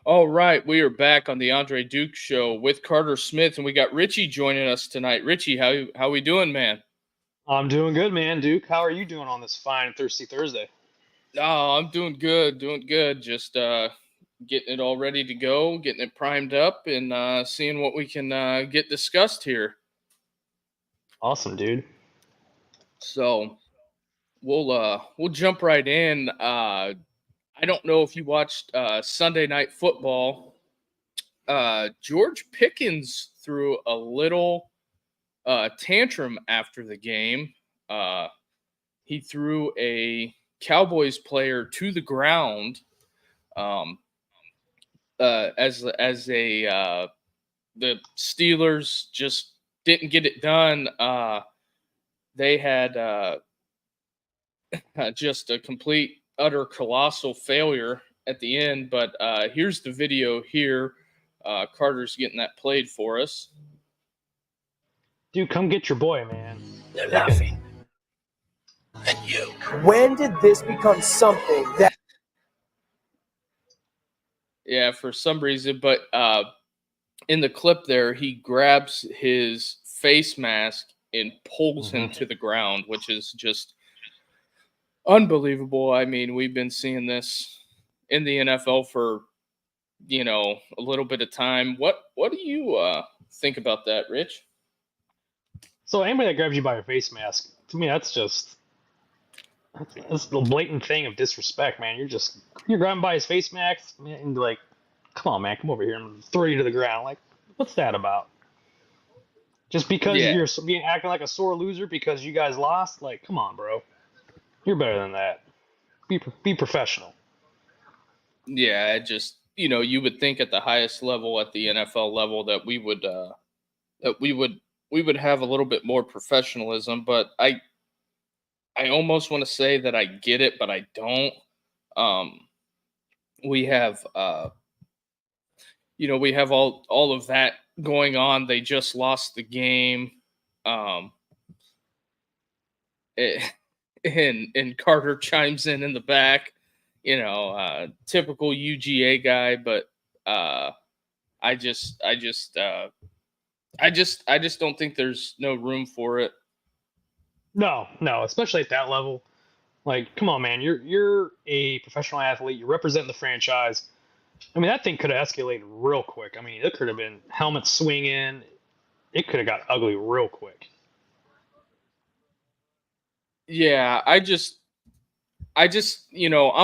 All right, we are back on the Andre Duke Show with Carter Smith, and we got Richie joining us tonight. Richie, how we doing, man? I'm doing good, man. Duke, how are you doing on this fine thirsty Thursday? Oh, I'm doing good, doing good. Just getting it all ready to go, getting it primed up, and seeing what we can get discussed here. Awesome, dude. So we'll jump right in. I don't know if you watched Sunday Night Football. George Pickens threw a little tantrum after the game. Uh, he threw a Cowboys player to the ground um, as a the Steelers just didn't get it done. They had just a complete, utter, colossal failure at the end. But here's the video here. Carter's getting that played for us. Dude, come get your boy, man. They're laughing at you. When did this become something that? Yeah, for some reason, but in the clip there, he grabs his face mask and pulls him to the ground, which is just unbelievable. I mean, we've been seeing this in the NFL for a little bit of time. What do you think about that, Rich? So anybody that grabs you by your face mask, to me, that's the blatant thing of disrespect, man. You're grabbing by his face mask and be like, come on, man, come over here and throw you to the ground. Like, what's that about? Just because Yeah, you're being acting like a sore loser because you guys lost? Like, come on, bro. You're better than that. Be professional. yeah. It just you would think at the highest level, at the NFL level, that that we would have a little bit more professionalism, but I almost want to say that I get it, but I don't. Um, we have we have all of that going on. They just lost the game. Um, it, and Carter chimes in the back. Typical UGA guy, but uh, I just I just I just don't think there's no room for it. No, no, especially at that level. Like, come on, man. You're a professional athlete. You're representing the franchise. I mean, that thing could have escalated real quick. I mean, it could have been helmet swinging. It could have got ugly real quick. Yeah, I'm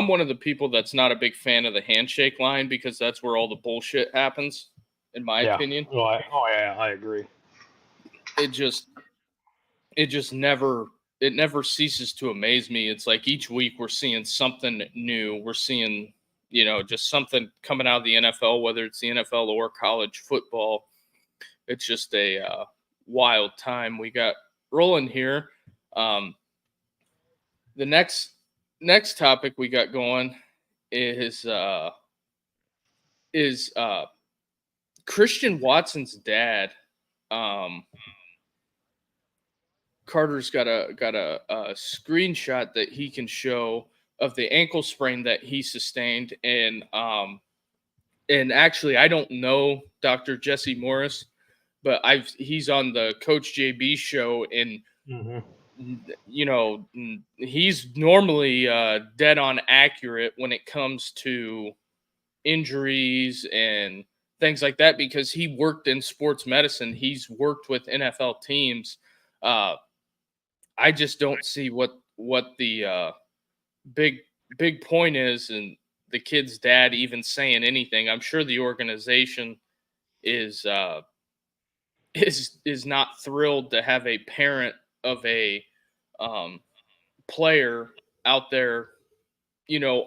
one of the people that's not a big fan of the handshake line because that's where all the bullshit happens, in my Yeah. opinion. Oh yeah, I agree. It just it just never it never ceases to amaze me. It's like each week we're seeing something new. We're seeing, just something coming out of the NFL, whether it's the NFL or college football. It's just a wild time we got rolling here. Um, the next topic we got going is is Christian Watson's dad. Um, Carter's got a screenshot that he can show of the ankle sprain that he sustained, and actually I don't know Dr. Jesse Morris, but he's on the Coach JB show, and Hmm. he's normally dead on accurate when it comes to injuries and things like that because he worked in sports medicine. He's worked with NFL teams. Uh, I just don't see what the big big point is, and the kid's dad even saying anything. I'm sure the organization is is not thrilled to have a parent of a um, player out there,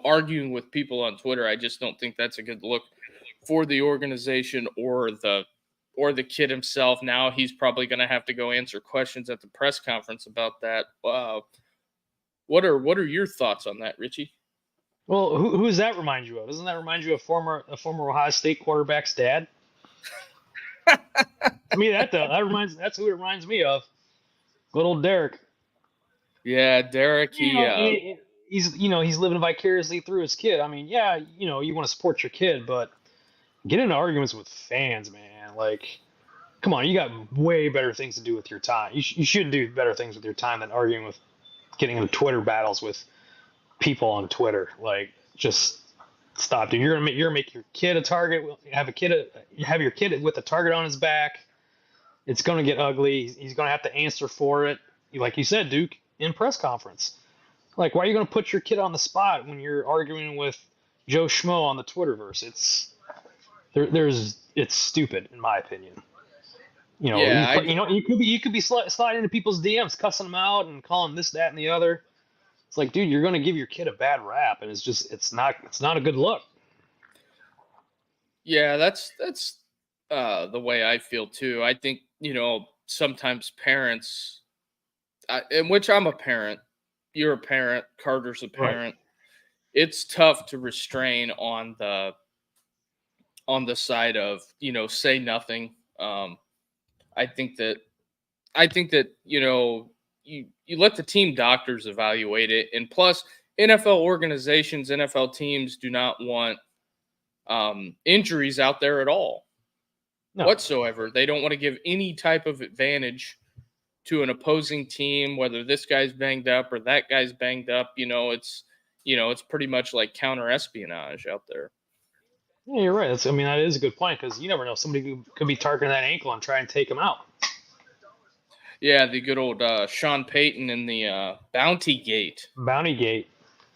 arguing with people on Twitter. I just don't think that's a good look for the organization or the kid himself. Now he's probably going to have to go answer questions at the press conference about that. What are your thoughts on that, Richie? Well, who does that remind you of? Doesn't that remind you of a former Ohio State quarterback's dad? To me, that's who it reminds me of. Good old Derek. Yeah, Derek. You know, he's living vicariously through his kid. I mean, yeah, you want to support your kid, but Get into arguments with fans, man. Like, come on, you got way better things to do with your time. You should do better things with your time than arguing with, getting into Twitter battles with people on Twitter. Like, just stop, dude. You're gonna make your kid a target. Have your kid with a target on his back. It's gonna get ugly. He's gonna have to answer for it. Like you said, Duke, in press conference. Like, why are you gonna put your kid on the spot when you're arguing with Joe Schmo on the Twitterverse? It's stupid in my opinion. Yeah, You could be sliding into people's DMs, cussing them out and calling this, that, and the other. It's like, dude, you're gonna give your kid a bad rap, and it's not a good look. yeah, that's the way I feel too. I think sometimes parents, in which I'm a parent, you're a parent, Carter's a parent. Right. It's tough to restrain on the side of say nothing. I think that you let the team doctors evaluate it, and plus NFL organizations, NFL teams do not want injuries out there at all whatsoever. They don't want to give any type of advantage to an opposing team, whether this guy's banged up or that guy's banged up. It's pretty much like counter espionage out there. Yeah, you're right. That is a good point, because you never know. Somebody could be targeting that ankle and try and take him out. Yeah, the good old Sean Payton in the Bounty Gate. Bounty Gate.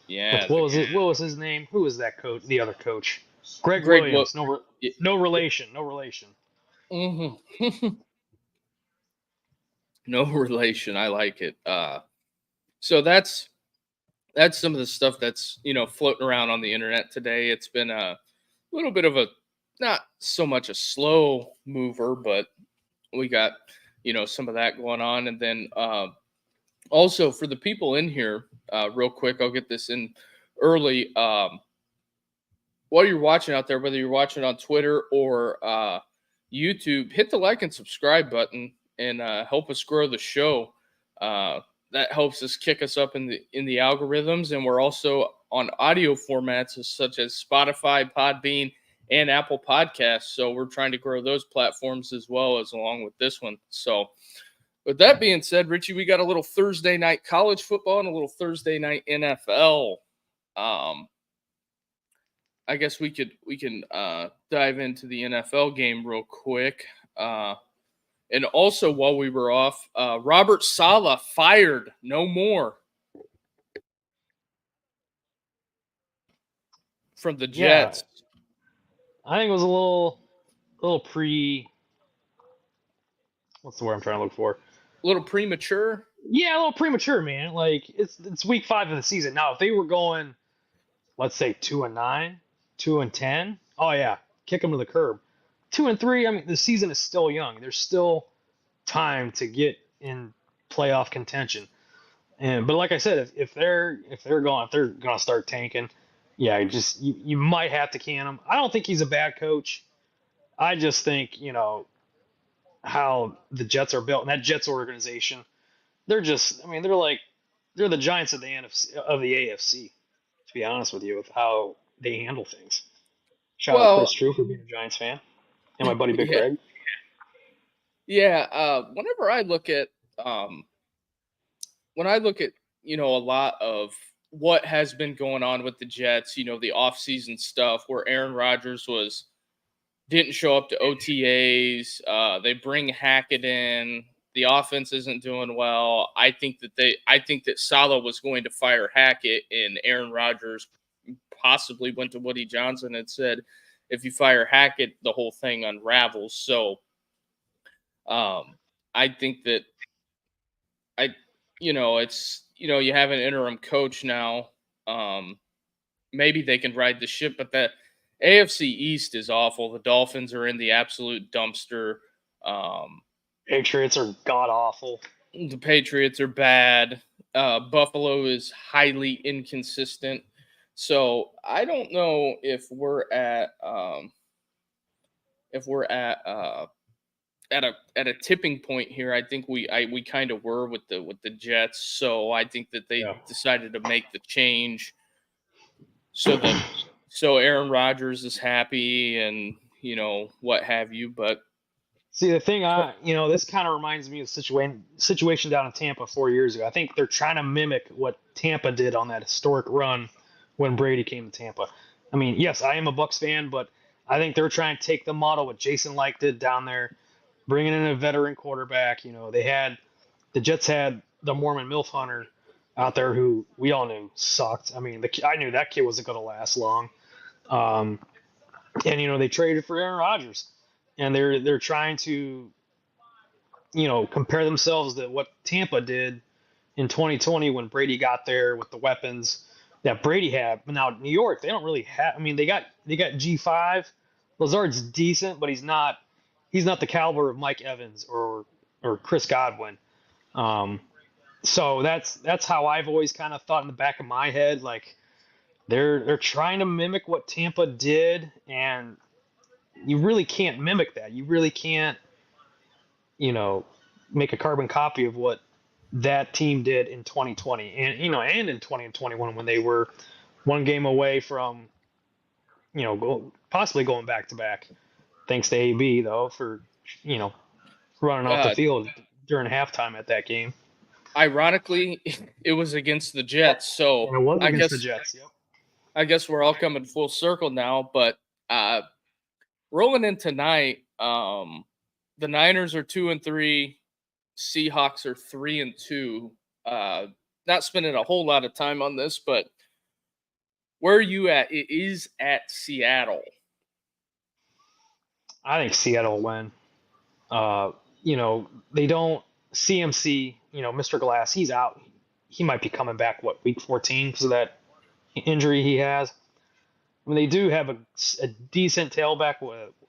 Yeah. What was his name? Who was that coach? The other coach. Greg Williams. No relation. Mm-hmm. No relation. I like it. So that's some of the stuff that's floating around on the internet today. It's been a little bit of a, not so much a slow mover, but we got some of that going on. And then also for the people in here, real quick, I'll get this in early. While you're watching out there, whether you're watching on Twitter or YouTube, hit the like and subscribe button and help us grow the show. That helps us kick us up in the algorithms, and we're also on audio formats such as Spotify, PodBean, and Apple Podcasts. So we're trying to grow those platforms as well as along with this one. So with that being said, Richie, we got a little Thursday night college football and a little Thursday night NFL. I guess we can dive into the NFL game real quick. And also, while we were off, Robert Saleh fired. No more from the Jets. Yeah. I think it was a little what's the word I'm trying to look for? A little premature? Yeah, a little premature, man. Like, it's week 5 of the season. Now, if they were going, let's say 2-9, 2-10, oh yeah, kick them to the curb. 2-3, the season is still young. There's still time to get in playoff contention. But like I said, if they're gonna start tanking, yeah, you might have to can him. I don't think he's a bad coach. I just think how the Jets are built, and that Jets organization, they're the Giants of the AFC. To be honest with you, with how they handle things. Shout out Chris True for being a Giants fan, and my buddy Big Greg. Yeah, whenever I look at a lot of what has been going on with the Jets, the offseason stuff where Aaron Rodgers didn't show up to OTAs, they bring Hackett in, the offense isn't doing well. I think that Saleh was going to fire Hackett, and Aaron Rodgers possibly went to Woody Johnson and said, if you fire Hackett, the whole thing unravels. So I think that it's, you have an interim coach now. Maybe they can ride the ship, but the AFC East is awful. The Dolphins are in the absolute dumpster. Patriots are god awful. The Patriots are bad. Buffalo is highly inconsistent. So I don't know if we're at a tipping point here. I think we kind of were with the Jets. So I think that they decided to make the change so Aaron Rodgers is happy and what have you. But See, the thing, this kind of reminds me of situation down in Tampa 4 years ago. I think they're trying to mimic what Tampa did on that historic run when Brady came to Tampa. I mean, yes, I am a Bucs fan, but I think they're trying to take the model what Jason Licht did down there, bringing in a veteran quarterback. The Jets had the Mormon MILF Hunter out there who we all knew sucked. I mean, I knew that kid wasn't going to last long. And they traded for Aaron Rodgers, and they're trying to compare themselves to what Tampa did in 2020 when Brady got there with the weapons that Brady had. But now New York, they don't really have. I mean, they got G5. Lazard's decent, but he's not the caliber of Mike Evans or Chris Godwin. So that's how I've always kind of thought in the back of my head, like they're trying to mimic what Tampa did, and you really can't mimic that. You really can't, make a carbon copy of what that team did in 2020 and and in 2021 when they were one game away from, possibly going back to back. Thanks to AB though for, running off the field during halftime at that game. Ironically, it was against the Jets, so it was against the Jets. Yep. I guess we're all coming full circle now, but rolling in tonight, the Niners are 2-3, Seahawks are 3-2. Not spending a whole lot of time on this, but where are you at? It is at Seattle. I think Seattle will win. They don't CMC, Mr. Glass, he's out. He might be coming back, week 14 because of that injury he has. I mean, they do have a decent tailback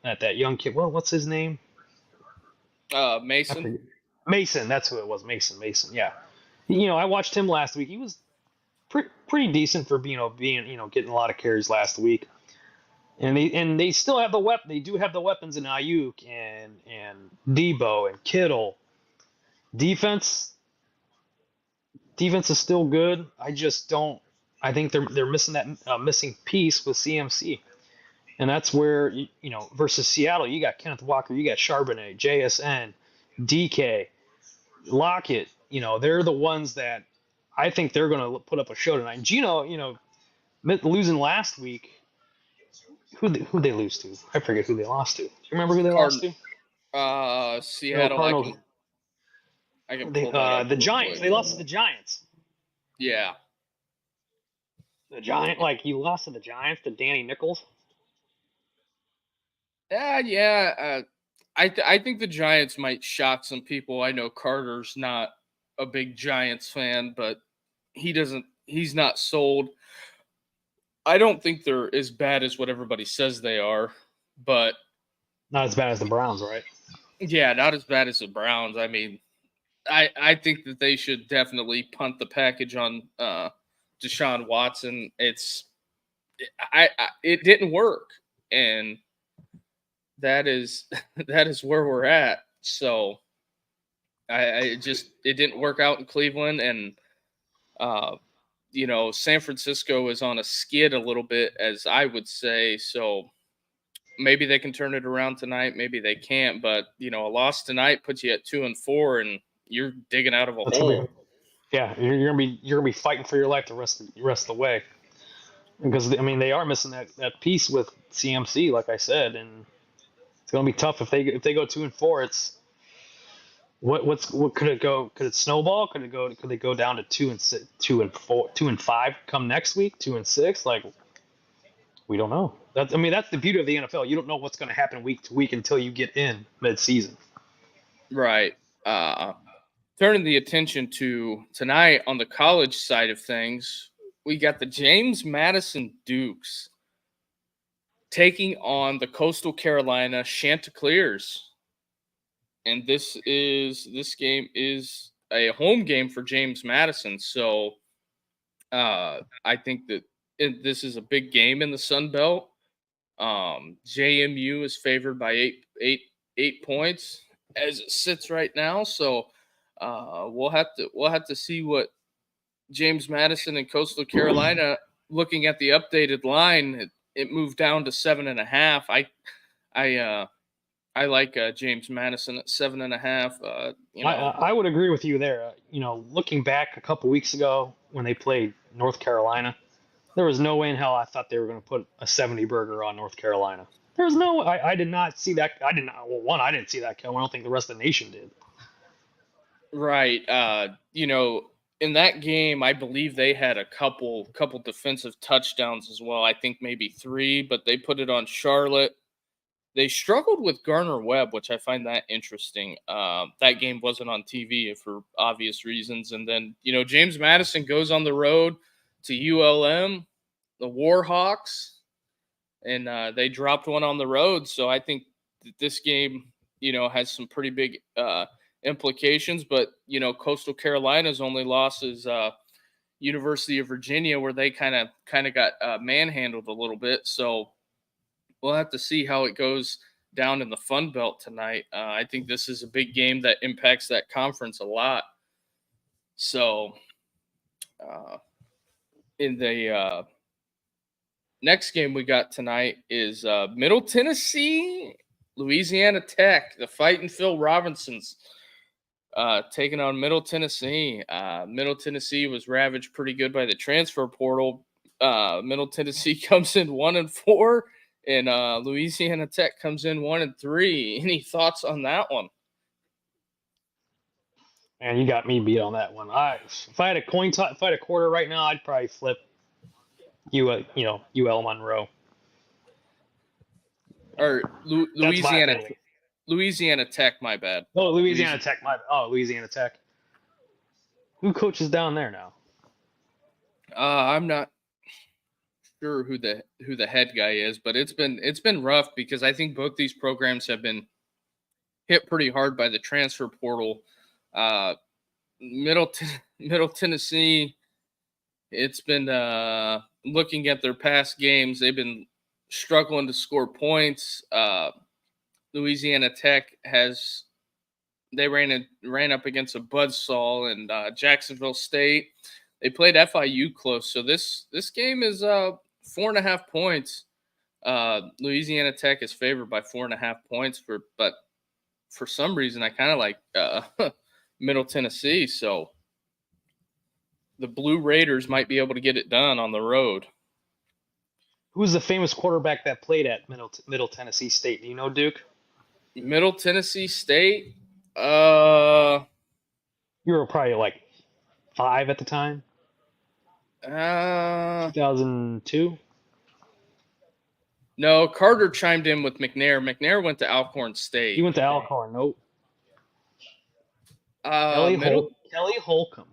at that young kid. Well, what's his name? Mason. Mason, that's who it was. Mason, yeah. I watched him last week. He was pretty decent for being getting a lot of carries last week. And they still have the weapon. They do have the weapons in Ayuk and Debo and Kittle. Defense is still good. I think they're missing that missing piece with CMC, and that's where versus Seattle, you got Kenneth Walker, you got Charbonnet, JSN, DK, Lockett. They're the ones that I think they're going to put up a show tonight. And Gino, losing last week. Who they lose to? I forget who they lost to. Do you remember who they lost to? Seattle. Cardinals. I can pull that up the Giants. They lost to the Giants. Yeah. The Giant, you lost to the Giants to Danny Nichols. Yeah. I think the Giants might shock some people. I know Carter's not a big Giants fan, but he's not sold. I don't think they're as bad as what everybody says they are, but not as bad as the Browns, right? Yeah, not as bad as the Browns. I mean, I think that they should definitely punt the package on Deshaun Watson. It didn't work, and that is where we're at. So it didn't work out in Cleveland, and San Francisco is on a skid a little bit, as I would say. So maybe they can turn it around tonight. Maybe they can't. But a loss tonight puts you at 2-4, and you're digging out of a hole. Yeah, you're gonna be fighting for your life the rest of the way, because they are missing that piece with CMC, like I said, and it's gonna be tough if they go 2-4. It's what could it go? Could it snowball? Could they go down to 2-6, 2-4, 2-5 come next week? 2-6? We don't know. That's the beauty of the NFL. You don't know what's going to happen week to week until you get in mid-season. Right. Turning the attention to tonight on the college side of things, we got the James Madison Dukes taking on the Coastal Carolina Chanticleers. And this game is a home game for James Madison. So I think that this is a big game in the Sun Belt. JMU is favored by eight points as it sits right now. So we'll have to see what James Madison and Coastal Carolina. Looking at the updated line, it moved down to 7.5. I like James Madison at 7.5. I would agree with you there. Looking back a couple weeks ago when they played North Carolina, there was no way in hell I thought they were going to put a 70 burger on North Carolina. There was no. I did not see that. I did not. Well, one, I didn't see that coming. I don't think the rest of the nation did. Right. In that game, I believe they had a couple defensive touchdowns as well. I think maybe 3, but they put it on Charlotte. They struggled with Garner Webb, which I find that interesting. That game wasn't on TV for obvious reasons. And then, James Madison goes on the road to ULM, the Warhawks, and they dropped one on the road. So I think that this game, has some pretty big implications. But, Coastal Carolina's only loss is University of Virginia, where they kind of got manhandled a little bit. So we'll have to see how it goes down in the Fun Belt tonight. I think this is a big game that impacts that conference a lot. So in the next game we got tonight is Middle Tennessee, Louisiana Tech, the Fighting Phil Robinsons taking on Middle Tennessee. Middle Tennessee was ravaged pretty good by the transfer portal. Middle Tennessee comes in 1-4. And Louisiana Tech comes in 1-3. Any thoughts on that one? Man, you got me beat on that one. If I had a coin toss, if I had a quarter right now, I'd probably flip UL Monroe. Or Louisiana Tech, my bad. Oh, Louisiana Tech, Louisiana Tech. Who coaches down there now? I'm not sure who the head guy is, but it's been rough because I think both these programs have been hit pretty hard by the transfer portal. Middle Tennessee, it's been looking at their past games, they've been struggling to score points. Louisiana Tech ran up against a buzzsaw, and Jacksonville State. They played FIU close, so this game is 4.5 points. Louisiana Tech is favored by 4.5 points, but for some reason I kind of like Middle Tennessee. So the Blue Raiders might be able to get it done on the road. Who's the famous quarterback that played at Middle Tennessee State? Do you know, Duke? Middle Tennessee State? You were probably like 5 at the time. 2002? No, Carter chimed in with McNair. McNair went to Alcorn State. He went to Alcorn. Nope. Kelly Holcomb.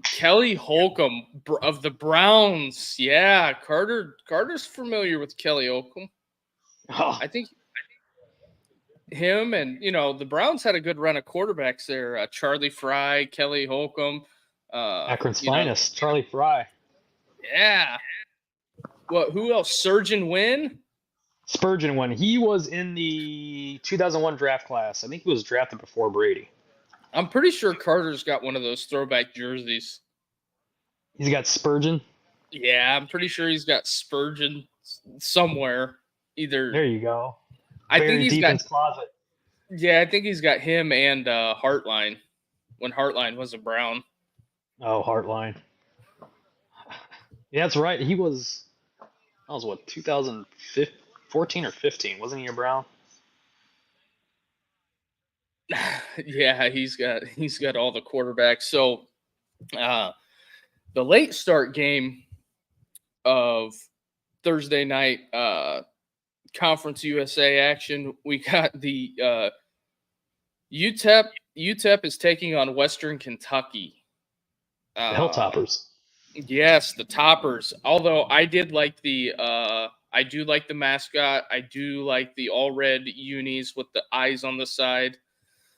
Kelly Holcomb of the Browns. Yeah, Carter's familiar with Kelly Holcomb. Oh. I think him and, the Browns had a good run of quarterbacks there. Charlie Fry, Kelly Holcomb. Akron's finest, Charlie Fry. Yeah. Who else? Spurgeon Wynn? Spurgeon Wynn. He was in the 2001 draft class. I think he was drafted before Brady. I'm pretty sure Carter's got one of those throwback jerseys. He's got Spurgeon? Yeah, I'm pretty sure he's got Spurgeon somewhere. Either. There you go. I think he's got. His closet. Yeah, I think he's got him and Hartline when Hartline was a Brown. Oh, Hartline. Yeah, that's right. That was what, 2014 or 15? Wasn't he a Brown? Yeah, he's got all the quarterbacks. So the late start game of Thursday night Conference USA action, we got the UTEP. UTEP is taking on Western Kentucky. The Hilltoppers. Yes, the Toppers. Although I do like the mascot. I do like the all red unis with the eyes on the side.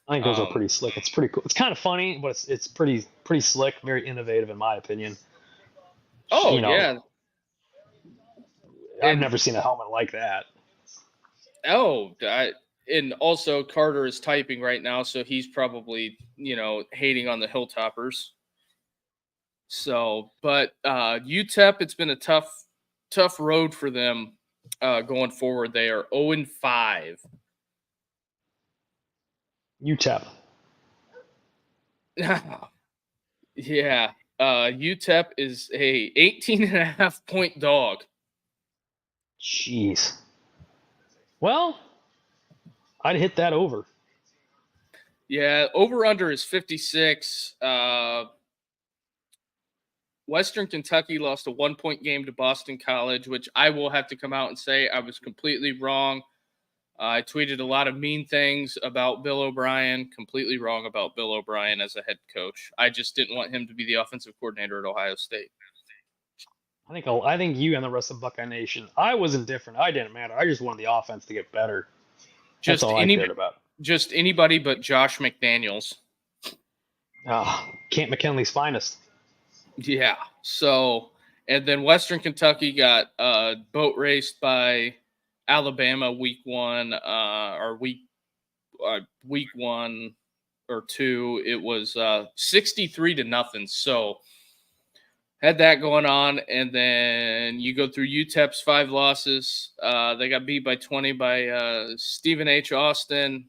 I think those are pretty slick. It's pretty cool. It's kind of funny, but it's pretty slick, very innovative in my opinion. Oh, yeah. I've never seen a helmet like that. Oh, and also Carter is typing right now, so he's probably, hating on the Hilltoppers. So, but UTEP, it's been a tough road for them. going forward. They are 0-5. UTEP. Yeah. UTEP is a 18.5-point dog. Jeez. Well, I'd hit that over. Yeah, over-under is 56. Western Kentucky lost a 1-point game to Boston College, which I will have to come out and say I was completely wrong. I tweeted a lot of mean things about Bill O'Brien, completely wrong about Bill O'Brien as a head coach. I just didn't want him to be the offensive coordinator at Ohio State. I think you and the rest of Buckeye Nation. I was indifferent. I didn't matter. I just wanted the offense to get better. That's all I cared about. Just anybody but Josh McDaniels. Camp McKinley's finest. Yeah. So, and then Western Kentucky got boat raced by Alabama week 1 or week 1 or 2. It was 63-0. So had that going on, and then you go through UTEP's 5 losses. They got beat by 20 by Stephen H. Austin.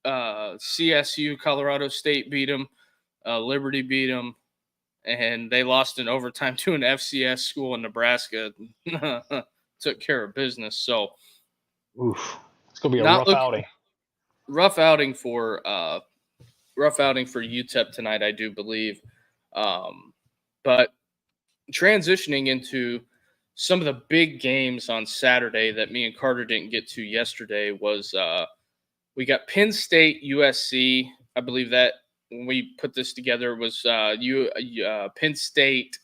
CSU, Colorado State beat them. Liberty beat them. And they lost in overtime to an FCS school in Nebraska. Took care of business. So, oof, it's gonna be a rough outing. Rough outing for UTEP tonight, I do believe. But transitioning into some of the big games on Saturday that me and Carter didn't get to yesterday was we got Penn State USC. I believe that when we put this together was Penn State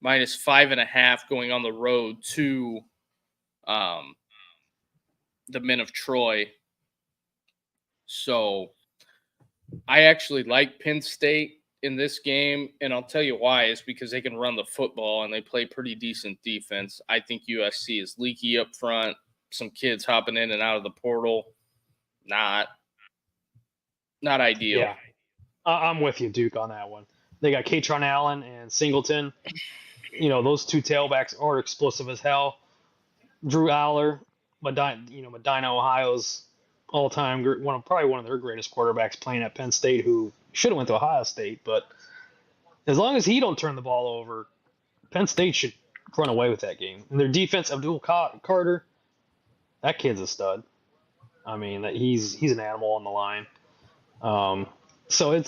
minus 5.5 going on the road to the men of Troy. So I actually like Penn State in this game, and I'll tell you why. Is because they can run the football and they play pretty decent defense. I think USC is leaky up front. Some kids hopping in and out of the portal. Not ideal. Yeah, I'm with you, Duke, on that one. They got Katron Allen and Singleton. You know, those two tailbacks are explosive as hell. Drew Aller, Medina, Ohio's all-time probably one of their greatest quarterbacks playing at Penn State, who should have went to Ohio State. But as long as he don't turn the ball over, Penn State should run away with that game. And their defense, Abdul Carter, that kid's a stud. I mean, he's an animal on the line. So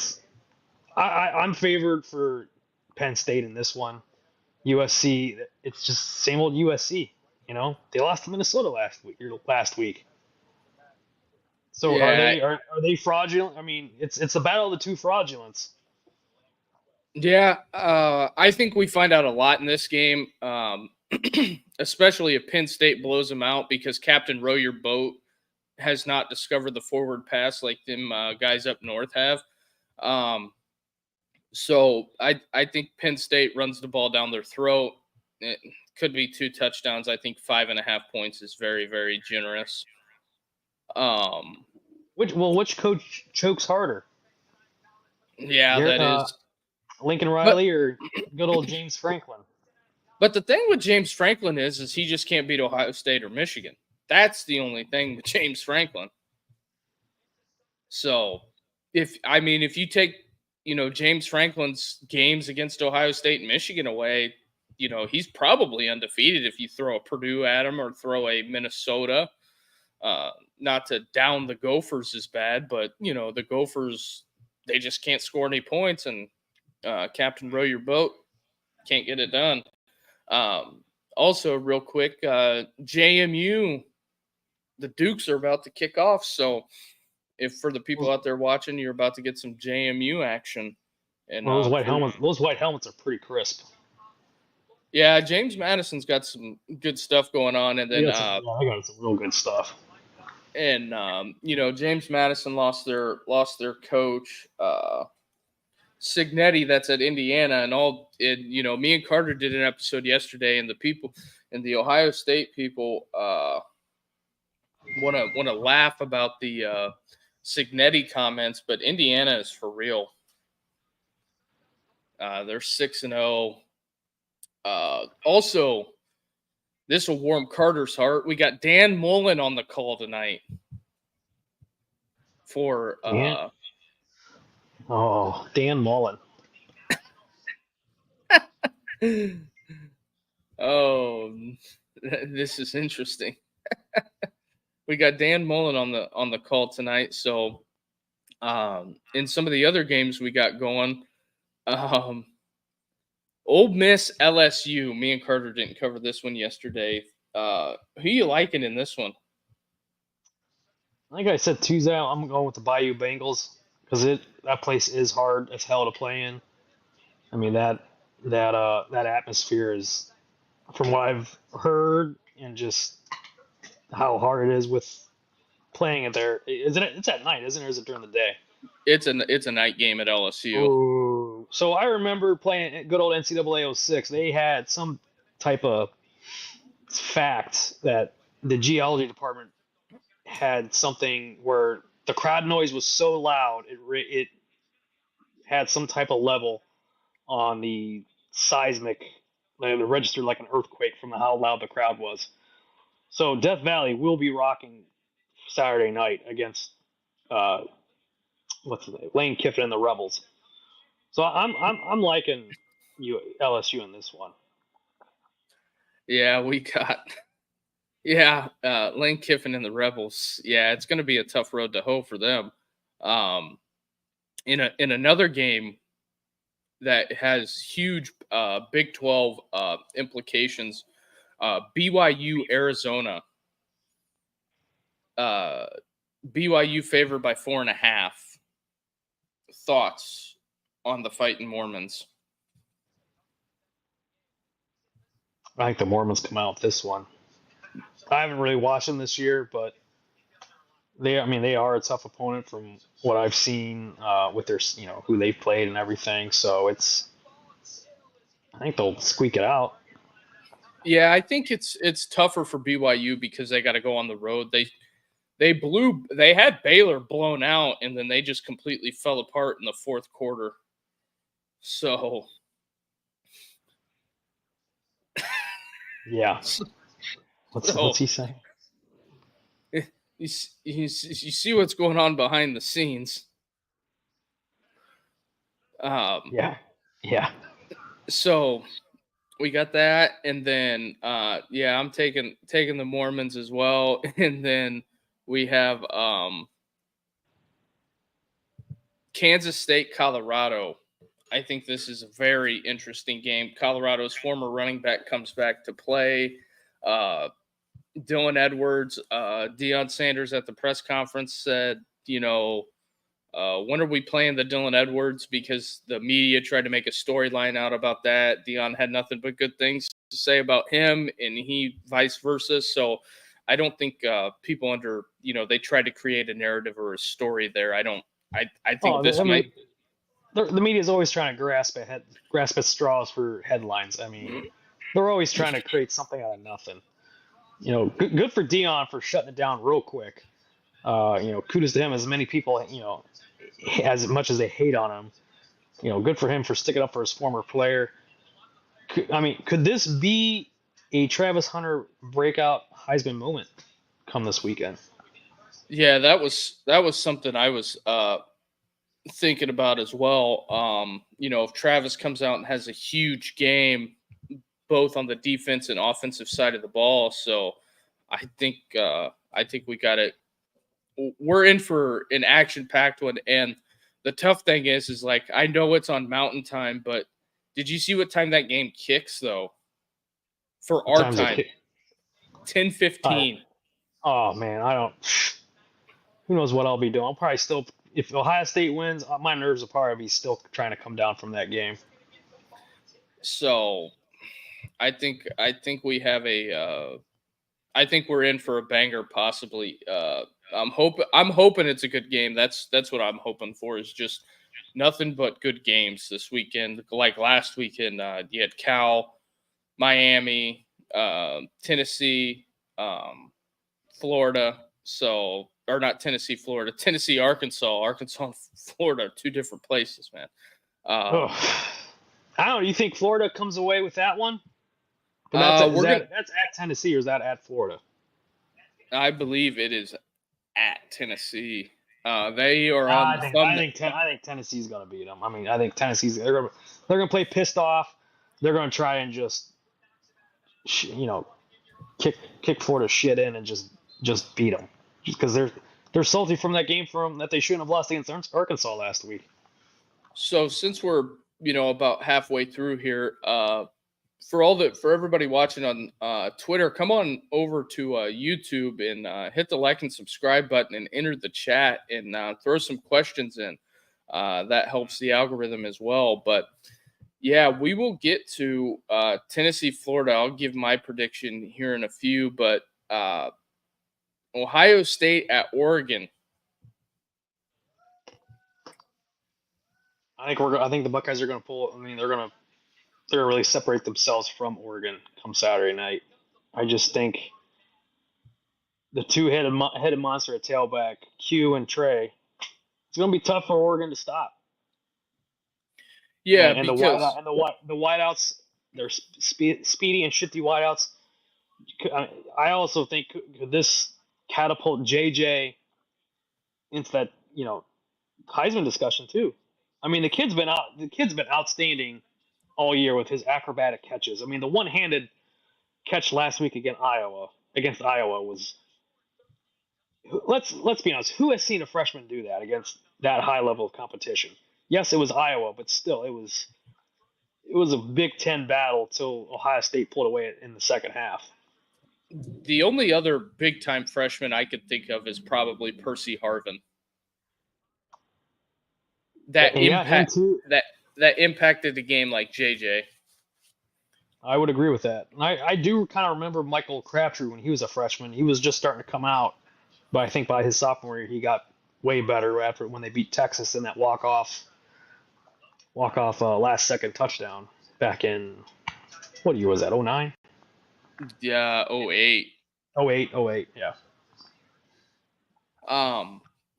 I'm favored for Penn State in this one. USC, it's just same old USC. You know, they lost to Minnesota last week. So yeah. are they fraudulent? I mean, it's a battle of the two fraudulents. Yeah, I think we find out a lot in this game, especially if Penn State blows them out because Captain Row Your Boat has not discovered the forward pass like them guys up north have. So I think Penn State runs the ball down their throat. It could be 2 touchdowns. I think 5.5 points is very, very generous. Which coach chokes harder? Yeah, that is Lincoln Riley or good old James Franklin. But the thing with James Franklin is he just can't beat Ohio State or Michigan. That's the only thing with James Franklin. So if you take, James Franklin's games against Ohio State and Michigan away, he's probably undefeated if you throw a Purdue at him or throw a Minnesota. Not to down the Gophers as bad, but, the Gophers, they just can't score any points, and Captain Row Your Boat can't get it done. Also, real quick, JMU, the Dukes are about to kick off, so if for the people out there watching, you're about to get some JMU action. And those white helmets are pretty crisp. Yeah, James Madison's got some good stuff going on, and then I got some real good stuff. And James Madison lost their coach, Signetti, that's at Indiana, and me and Carter did an episode yesterday, and the people and the Ohio State people want to laugh about the Signetti comments, but Indiana is for real. They're 6-0. Also, This will warm Carter's heart. We got Dan Mullen on the call tonight for Dan Mullen. Oh, this is interesting. We got Dan Mullen on the call tonight. So, in some of the other games we got going, Ole Miss LSU. Me and Carter didn't cover this one yesterday. Who you liking in this one? Like I said Tuesday, I'm going with the Bayou Bengals because that place is hard as hell to play in. I mean that atmosphere is, from what I've heard, and just how hard it is with playing it there. It's at night, isn't it? Or is it during the day? It's a night game at LSU. Ooh. So I remember playing good old NCAA 06. They had some type of fact that the geology department had something where the crowd noise was so loud it had some type of level on the seismic, like it registered like an earthquake from how loud the crowd was. So Death Valley will be rocking Saturday night against what's the name? Lane Kiffin and the Rebels. So I'm liking LSU in this one. Yeah, we got Lane Kiffin and the Rebels. Yeah, it's going to be a tough road to hoe for them. In another game that has huge Big 12 implications, BYU Arizona. BYU favored by 4.5. Thoughts on the Fighting Mormons? I think the Mormons come out with this one. I haven't really watched them this year, but they are a tough opponent from what I've seen with their, who they've played and everything. So I think they'll squeak it out. Yeah, I think it's tougher for BYU because they got to go on the road. They had Baylor blown out, and then they just completely fell apart in the fourth quarter. So, yeah. What's he saying? You see what's going on behind the scenes. Yeah. So we got that, and then I'm taking the Mormons as well, and then we have Kansas State, Colorado. I think this is a very interesting game. Colorado's former running back comes back to play. Dylan Edwards, Deion Sanders at the press conference said, when are we playing the Dylan Edwards? Because the media tried to make a storyline out about that. Deion had nothing but good things to say about him, and he vice versa. So I don't think people they tried to create a narrative or a story there. I think the media is always trying to grasp at straws for headlines. I mean, they're always trying to create something out of nothing. Good for Deion for shutting it down real quick. Kudos to him. As many people, as much as they hate on him, good for him for sticking up for his former player. Could this be a Travis Hunter breakout Heisman moment come this weekend? Yeah, that was something I was thinking about as well. If Travis comes out and has a huge game, both on the defense and offensive side of the ball, so I think we got it. We're in for an action-packed one, and the tough thing is like I know it's on Mountain Time, but did you see what time that game kicks though? For our time, 10:15. Oh man, I don't. Who knows what I'll be doing? I'll probably still, if Ohio State wins, my nerves will probably be still trying to come down from that game. So, I think we have I think we're in for a banger, possibly. I'm hoping it's a good game. That's what I'm hoping for. Is just nothing but good games this weekend. Like last weekend, you had Cal, Miami, Tennessee, Florida. So, or not Tennessee, Florida, Tennessee, Arkansas and Florida, two different places, man. I don't know. You think Florida comes away with that one? But We're gonna. that's at Tennessee or is that at Florida? I believe it is at Tennessee. They are on the I think Tennessee's gonna beat them. I mean, I think they're gonna play pissed off. They're gonna try and just kick Florida shit in and just beat them because they're salty from that game that they shouldn't have lost against Arkansas last week. So since we're about halfway through here, for everybody watching on Twitter, come on over to YouTube and hit the like and subscribe button and enter the chat and throw some questions in. That helps the algorithm as well. But yeah, we will get to Tennessee, Florida. I'll give my prediction here in a few, but Ohio State at Oregon. I think the Buckeyes are going to pull. I mean, they're going to really separate themselves from Oregon come Saturday night. I just think the two-headed monster at tailback, Q and Trey, it's going to be tough for Oregon to stop. Yeah, and because the wideouts, they're speedy and shifty wideouts. I also think could this catapult JJ into that Heisman discussion too. I mean, the kid's been outstanding all year with his acrobatic catches. I mean, the one-handed catch last week against Iowa was. Let's be honest. Who has seen a freshman do that against that high level of competition? Yes, it was Iowa, but still, it was a Big Ten battle till Ohio State pulled away in the second half. the only other big-time freshman I could think of is probably Percy Harvin. That impacted the game like JJ. I would agree with that. I do kind of remember Michael Crabtree when he was a freshman. He was just starting to come out, but I think by his sophomore year he got way better after when they beat Texas in that walk-off last-second touchdown back in what year was that? 09? Yeah, 08. 08, yeah.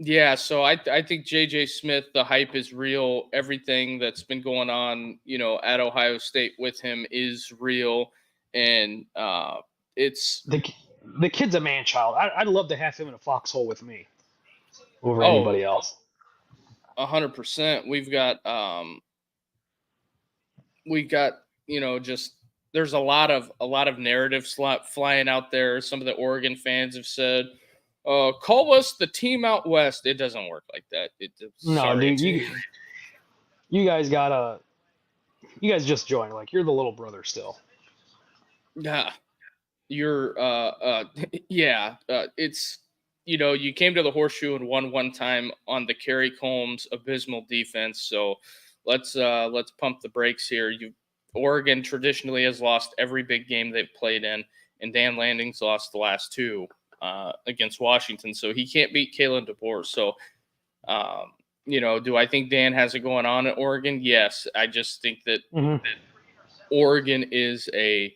Yeah, so I think JJ Smith, the hype is real. Everything that's been going on, at Ohio State with him is real, and it's the kid's a man child. I'd love to have him in a foxhole with me over anybody else. 100%. We've got just there's a lot of narratives flying out there. Some of the Oregon fans have said, call us the team out west. It doesn't work like that. You guys just joined. Like, you're the little brother still. Yeah, you're it's you came to the Horseshoe and won one time on the Kerry Combs abysmal defense. So let's pump the brakes here. Oregon traditionally has lost every big game they've played in, and Dan Landing's lost the last two against Washington. So he can't beat Kalen DeBoer. So, do I think Dan has it going on at Oregon? Yes. I just think that Oregon is a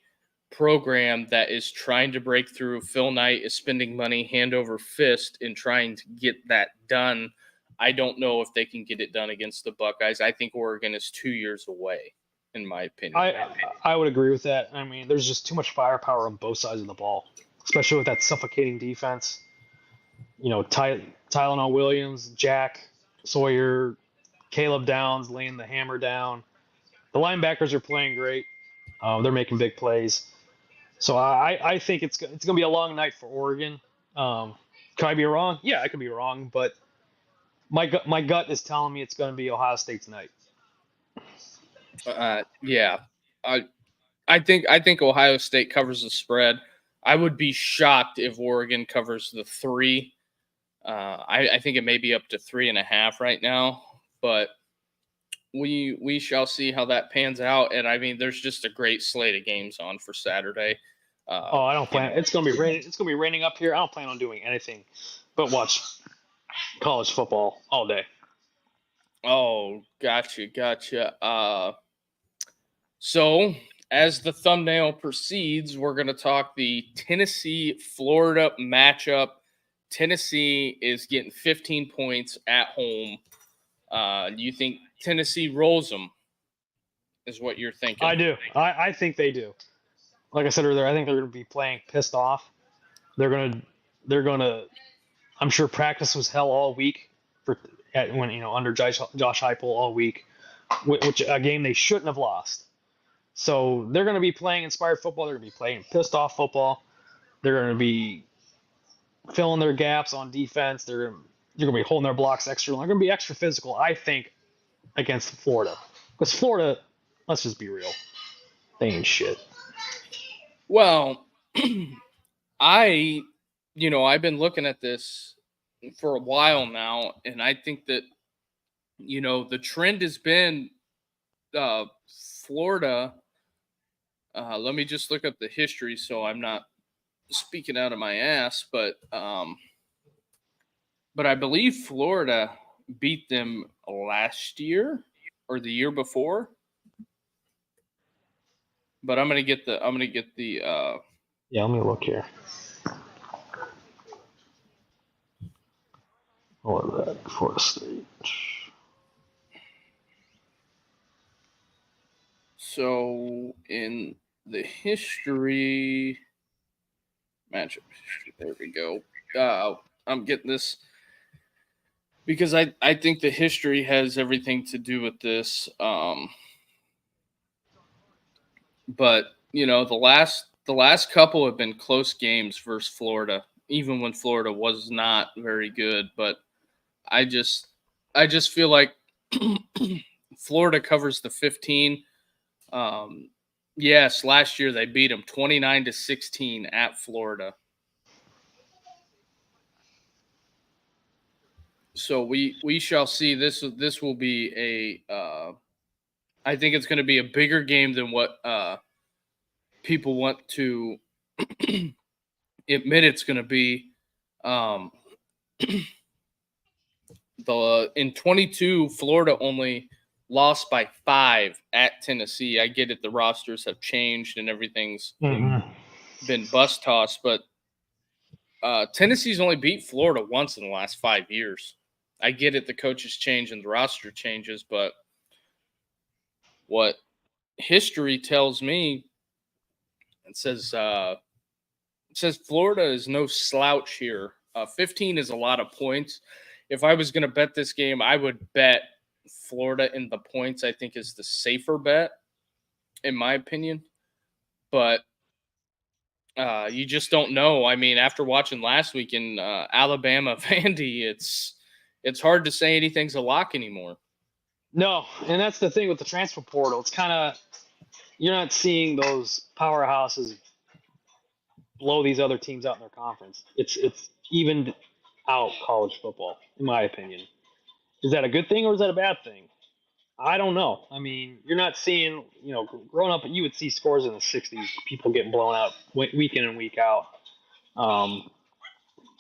program that is trying to break through. Phil Knight is spending money hand over fist in trying to get that done. I don't know if they can get it done against the Buckeyes. I think Oregon is 2 years away, in my opinion. I would agree with that. I mean, there's just too much firepower on both sides of the ball, especially with that suffocating defense. Tylenol Williams, Jack Sawyer, Caleb Downs laying the hammer down. The linebackers are playing great. They're making big plays. So I think it's going to be a long night for Oregon. Could I be wrong? Yeah, I could be wrong, but my gut is telling me it's going to be Ohio State tonight. Yeah, I think Ohio State covers the spread. I would be shocked if Oregon covers the 3. I think it may be up to 3.5 right now, but we shall see how that pans out. And I mean, there's just a great slate of games on for Saturday. I don't plan. It's gonna be raining. It's gonna be raining up here. I don't plan on doing anything but watch college football all day. Oh, gotcha. So as the thumbnail proceeds, we're going to talk the Tennessee-Florida matchup. Tennessee is getting 15 points at home. You think Tennessee rolls them, is what you're thinking? I do. I think they do. like I said earlier, I think they're going to be playing pissed off. They're going to. I'm sure practice was hell all week when under Josh Heupel all week, which a game they shouldn't have lost. So they're going to be playing inspired football. They're going to be playing pissed off football. They're going to be filling their gaps on defense. They're going to be holding their blocks extra long. They're going to be extra physical, I think, against Florida. Because Florida, let's just be real, they ain't shit. Well, I've been looking at this for a while now, and I think that, the trend has been Florida. Let me just look up the history so I'm not speaking out of my ass, but I believe Florida beat them last year or the year before. But I'm gonna get the Yeah, let me look here. What was that? Florida State. So in the history matchup, there we go. I'm getting this because I think the history has everything to do with this. But the last couple have been close games versus Florida, even when Florida was not very good. But I just feel like Florida covers the 15. Yes, last year they beat them 29-16 at Florida. So we shall see. This will be a. I think it's going to be a bigger game than what people want to admit it's going to be. In 22, Florida only lost by 5 at Tennessee. I get it; the rosters have changed and everything's been bus tossed, but Tennessee's only beat Florida once in the last 5 years. I get it; the coaches change and the roster changes, but what history tells me, it says Florida is no slouch here. 15 is a lot of points. If I was going to bet this game, I would bet Florida in the points. I think is the safer bet, in my opinion. But you just don't know. I mean, after watching last week in Alabama, Vandy, it's hard to say anything's a lock anymore. No, and that's the thing with the transfer portal. It's kind of you're not seeing those powerhouses blow these other teams out in their conference. It's evened out college football, in my opinion. Is that a good thing or is that a bad thing? I don't know. I mean, you're not seeing, growing up, you would see scores in the 60s, people getting blown out week in and week out.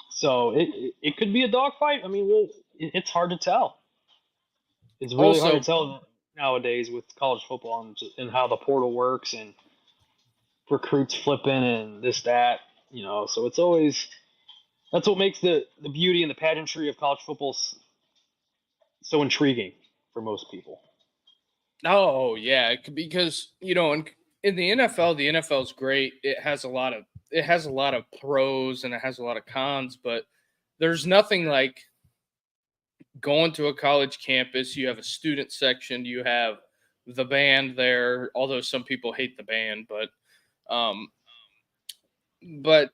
So it could be a dogfight. I mean, it's hard to tell. It's really hard to tell nowadays with college football and how the portal works and recruits flipping and this, that, so it's always, that's what makes the beauty and the pageantry of college football so intriguing for most people. Oh yeah, because in the NFL is great. It has a lot of pros and it has a lot of cons, but there's nothing like going to a college campus. You have a student section, you have the band there, although some people hate the band, but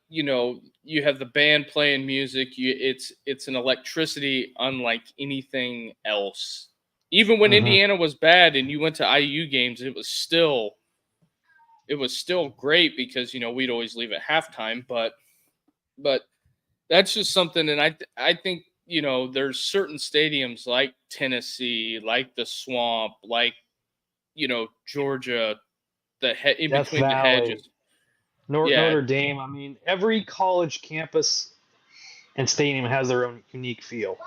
you have the band playing music. It's an electricity unlike anything else. Even when Indiana was bad and you went to IU games, it was still great because we'd always leave at halftime. But that's just something, and I think there's certain stadiums like Tennessee, like the Swamp, like Georgia, in Death between Valley. the hedges. Notre Dame. I mean, every college campus and stadium has their own unique feel.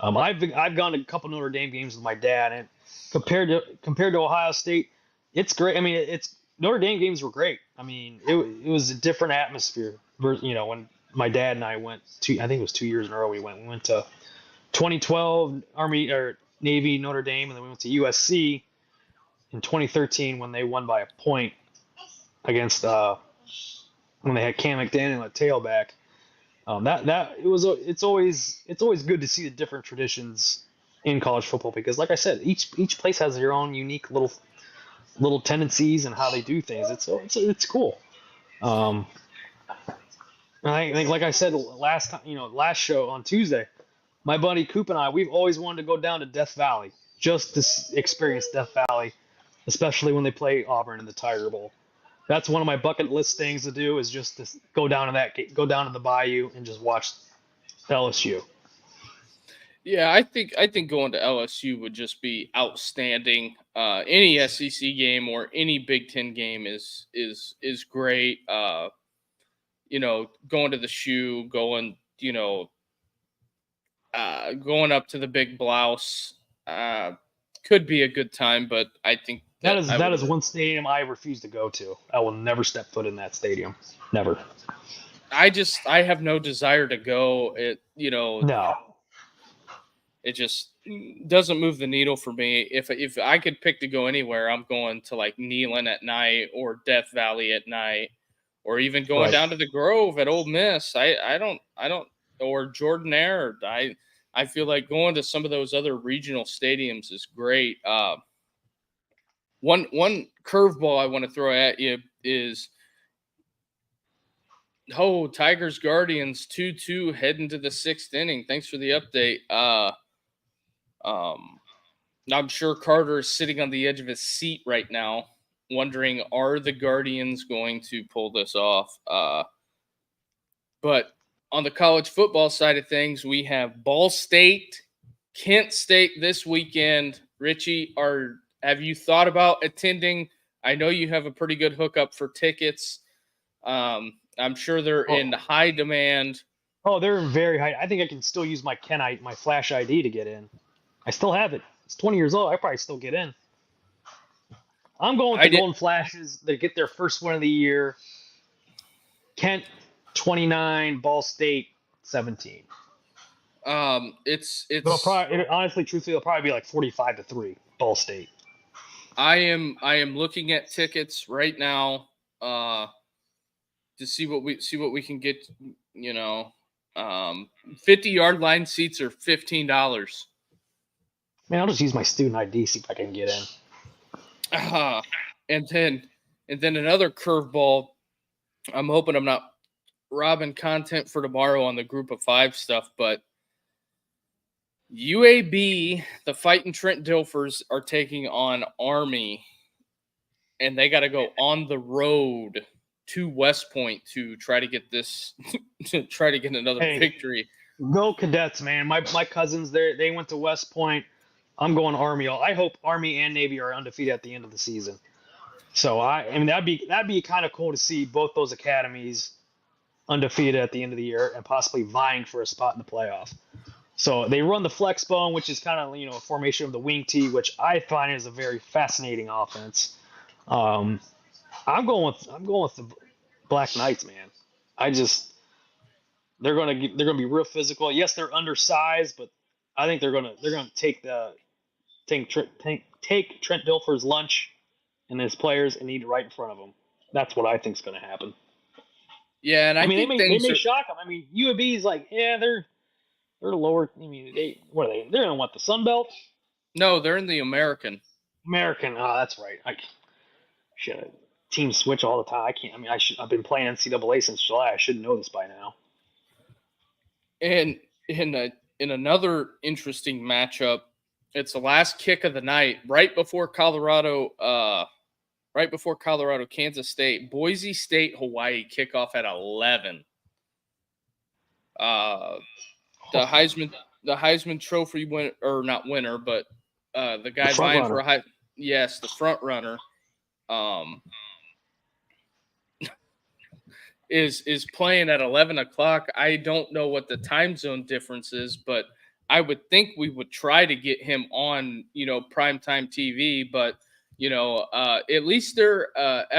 I've gone to a couple Notre Dame games with my dad, and compared to Ohio State, it's great. I mean, Notre Dame games were great. I mean, it was a different atmosphere. When my dad and I went to, I think it was 2 years in a row we went to 2012 Army or Navy Notre Dame, and then we went to USC in 2013 when they won by a point. against when they had Cam McDaniel at tailback. It's always good to see the different traditions in college football because, like I said, each place has their own unique little tendencies and how they do things. It's cool. And I think, like I said last time, last show on Tuesday, my buddy Coop and I, we've always wanted to go down to Death Valley just to experience Death Valley, especially when they play Auburn in the Tiger Bowl. That's one of my bucket list things to do is just to go down to the Bayou and just watch LSU. Yeah, I think going to LSU would just be outstanding. Any SEC game or any Big Ten game is great. Going to the shoe, going up to the Big Blouse could be a good time, but I think that is one stadium I refuse to go to. I will never step foot in that stadium. Never. I have no desire to go. No. It just doesn't move the needle for me. If I could pick to go anywhere, I'm going to like Neyland at night or Death Valley at night, or even going down to the Grove at Ole Miss. I don't or Jordan-Hare. I feel like going to some of those other regional stadiums is great. One curveball I want to throw at you is Tigers Guardians 2-2 heading to the 6th inning. Thanks for the update. I'm sure Carter is sitting on the edge of his seat right now, wondering, are the Guardians going to pull this off? But on the college football side of things, we have Ball State, Kent State this weekend. Richie, have you thought about attending? I know you have a pretty good hookup for tickets. I'm sure they're in high demand. Oh, they're very high. I think I can still use my my Flash ID to get in. I still have it. It's 20 years old. I probably still get in. I'm going with the Golden Flashes. They get their first win of the year. Kent 29, Ball State 17. It's honestly, truthfully, it'll probably be like 45-3, Ball State. I am looking at tickets right now to see what we can get. 50-yard line seats are $15. Man, I'll just use my student ID, see if I can get in. And then another curveball. I'm hoping I'm not robbing content for tomorrow on the Group of 5 stuff, but UAB, the Fighting Trent Dilfers, are taking on Army, and they got to go on the road to West Point to try to get this, to try to get another victory. Go Cadets, man! My cousins they went to West Point. I'm going Army. I hope Army and Navy are undefeated at the end of the season. So I mean that'd be kind of cool to see both those academies undefeated at the end of the year and possibly vying for a spot in the playoff. So they run the flex bone, which is kind of a formation of the wing tee, which I find is a very fascinating offense. I'm going with the Black Knights, man. They're gonna be real physical. Yes, they're undersized, but I think they're gonna take Trent Dilfer's lunch and his players and eat it right in front of them. That's what I think is going to happen. Yeah, and I mean, think they may shock them. I mean, UAB's like, they're lower. I mean, what are they? They're in the Sun Belt? No, they're in the American. American. Oh, that's right. I should team switch all the time. I can't. I mean, I've been playing NCAA since July. I should know this by now. And in another interesting matchup, it's the last kick of the night, right before Colorado, Kansas State, Boise State, Hawaii kickoff at 11. The Heisman Trophy winner, or not winner, but the guy vying for the front runner, is playing at 11 o'clock. I don't know what the time zone difference is, but I would think we would try to get him on, primetime TV, but, at least their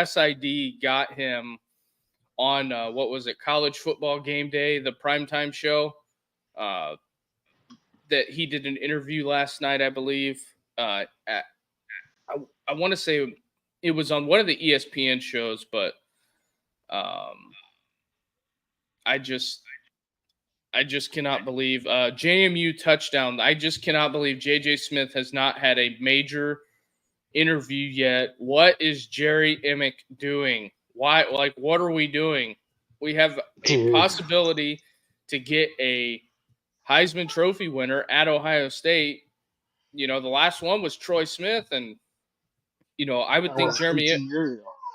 SID got him on, College Football Game Day, the primetime show, that he did an interview last night, I believe. I want to say it was on one of the ESPN shows, but I just cannot believe JMU touchdown. I just cannot believe JJ Smith has not had a major interview yet. What is Jerry Emick doing? Why? Like, what are we doing? We have a possibility to get a Heisman Trophy winner at Ohio State. The last one was Troy Smith, and I would think Jeremy.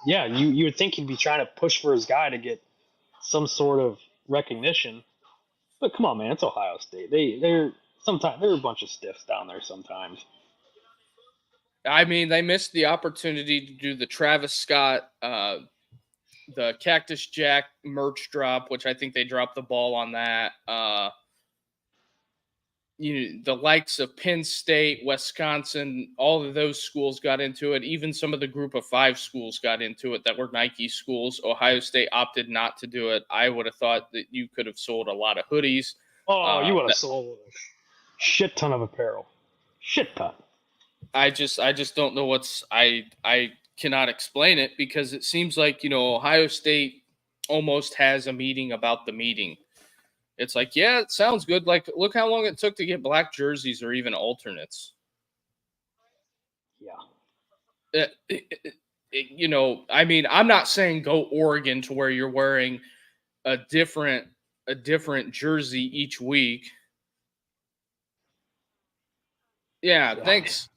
Yeah, you would think he'd be trying to push for his guy to get some sort of recognition. But come on, man, it's Ohio State. They're a bunch of stiffs down there sometimes. I mean, they missed the opportunity to do the Travis Scott, the Cactus Jack merch drop, which I think they dropped the ball on that. The likes of Penn State, Wisconsin, all of those schools got into it. Even some of the group of 5 schools got into it that were Nike schools. Ohio State opted not to do it. I would have thought that you could have sold a lot of hoodies. Oh, you would have sold a shit ton of apparel. Shit ton. I just don't know I cannot explain it, because it seems like, Ohio State almost has a meeting about the meeting. It's like, yeah, it sounds good. Like, look how long it took to get black jerseys or even alternates. Yeah. I mean, I'm not saying go Oregon to where you're wearing a different jersey each week. Yeah, thanks.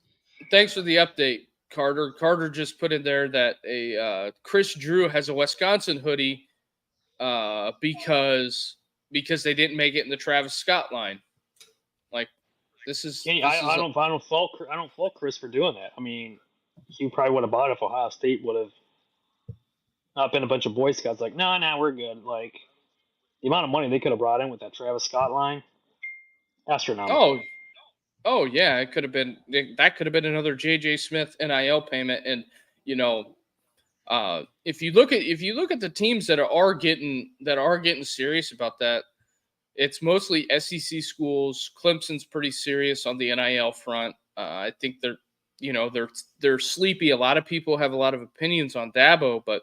Thanks for the update, Carter. Carter just put in there that Chris Drew has a Wisconsin hoodie because they didn't make it in the Travis Scott line. Like, I don't fault Chris for doing that. I mean, he probably would have bought it if Ohio State would have not been a bunch of Boy Scouts like, no, we're good. Like, the amount of money they could have brought in with that Travis Scott line, astronomical. Oh yeah, it could have been another JJ Smith NIL payment. And if you look at the teams that are getting serious about that, it's mostly SEC schools. Clemson's pretty serious on the NIL front. I think they're sleepy. A lot of people have a lot of opinions on Dabo, but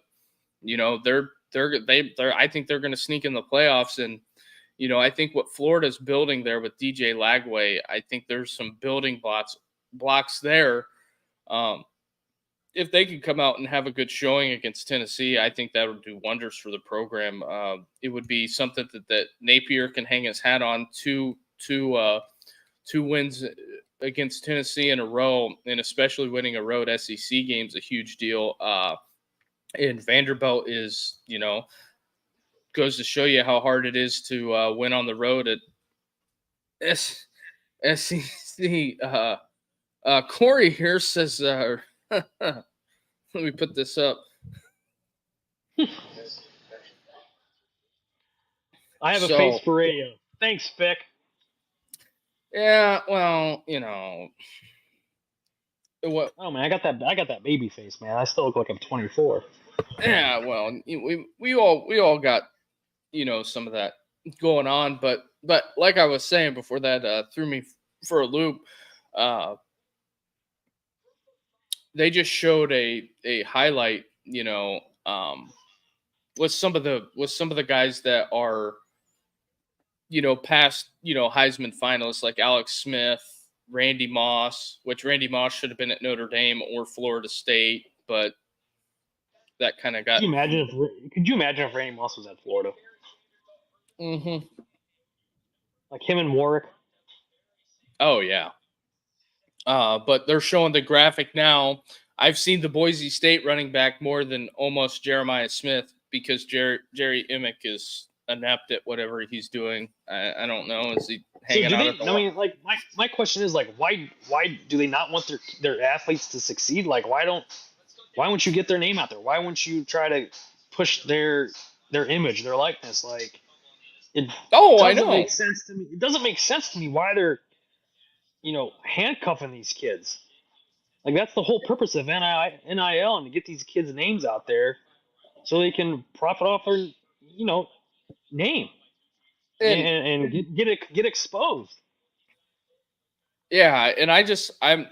I think they're going to sneak in the playoffs. And I think what Florida's building there with DJ Lagway, I think there's some building blocks there. If they could come out and have a good showing against Tennessee, I think that would do wonders for the program. It would be something that Napier can hang his hat on. Two wins against Tennessee in a row, and especially winning a road SEC game is a huge deal. And Vanderbilt is, goes to show you how hard it is to win on the road at SEC. Corey here says, let me put this up. I have a face for radio. Thanks, Vic. Yeah, well, what? Oh man, I got that baby face, man. I still look like I'm 24. Yeah, well, we all got some of that going on, but like I was saying before, that threw me for a loop. They just showed a highlight, with some of the guys that are, past, Heisman finalists, like Alex Smith, Randy Moss, which Randy Moss should have been at Notre Dame or Florida State, but that kind of got. Could you imagine if Randy Moss was at Florida? Mm-hmm. Like him and Warwick. Oh yeah. But they're showing the graphic now. I've seen the Boise State running back more than almost Jeremiah Smith, because Jerry Emick is inept at whatever he's doing. I don't know. Is he hanging out at the I mean, like my question is, like, why do they not want their athletes to succeed? Like, why won't you get their name out there? Why won't you try to push their image, their likeness? Like, it doesn't make sense to me. It doesn't make sense to me why they're handcuffing these kids. Like, that's the whole purpose of NIL, and to get these kids' names out there so they can profit off their, name and get exposed. Yeah, and I'm going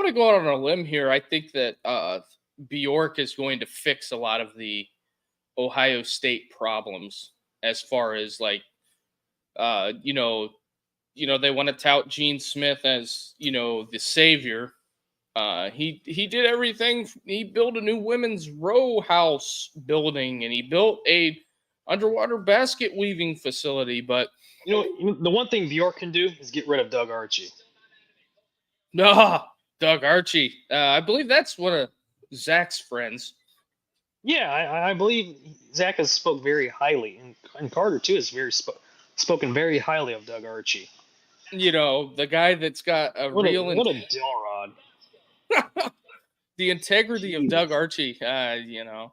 to go out on a limb here. I think that Bjork is going to fix a lot of the Ohio State problems as far as like, you know, they want to tout Gene Smith as, you know, the savior. He did everything. He built a new women's row house building, and he built a underwater basket weaving facility. But the one thing Bjork can do is get rid of Doug Archie. no, Doug Archie. I believe that's one of Zach's friends. Yeah, I believe Zach has spoke very highly, and Carter too has spoken very highly of Doug Archie. You know, the guy that's got a What real a dill rod. The integrity of Doug Archie. You know,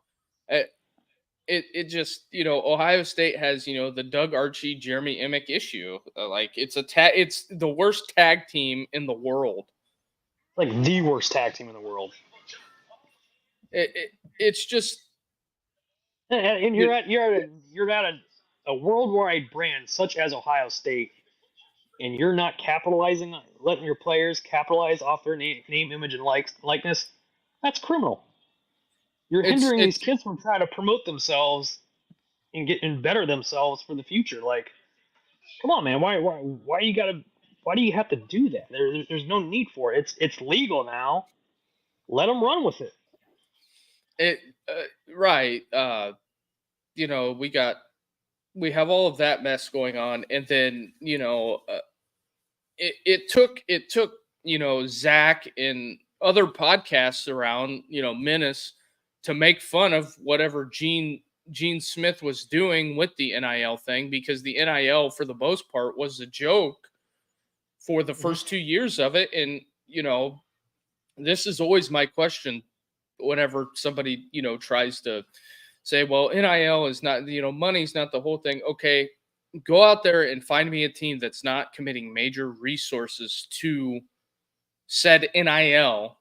it just, you know, Ohio State has, you know, the Doug Archie Jeremy Emick issue. Like it's it's the worst tag team in the world. Like the worst tag team in the world. It's just, and you're at a worldwide brand such as Ohio State, and you're not capitalizing, letting your players capitalize off their name, image, and likeness. That's criminal. You're hindering these kids from trying to promote themselves and get and better themselves for the future. Like, come on, man. Why do you have to do that? There's no need for it. It's legal now. Let them run with it. Right. You know, we have all of that mess going on, and then, you know, it took, you know, Zach and other podcasts around, you know, Menace to make fun of whatever Gene Smith was doing with the NIL thing, because the NIL for the most part was a joke for the first 2 years of it. And, you know, this is always my question whenever somebody, you know, tries to say, well, NIL is not, you know, money's not the whole thing. Okay, go out there and find me a team that's not committing major resources to said NIL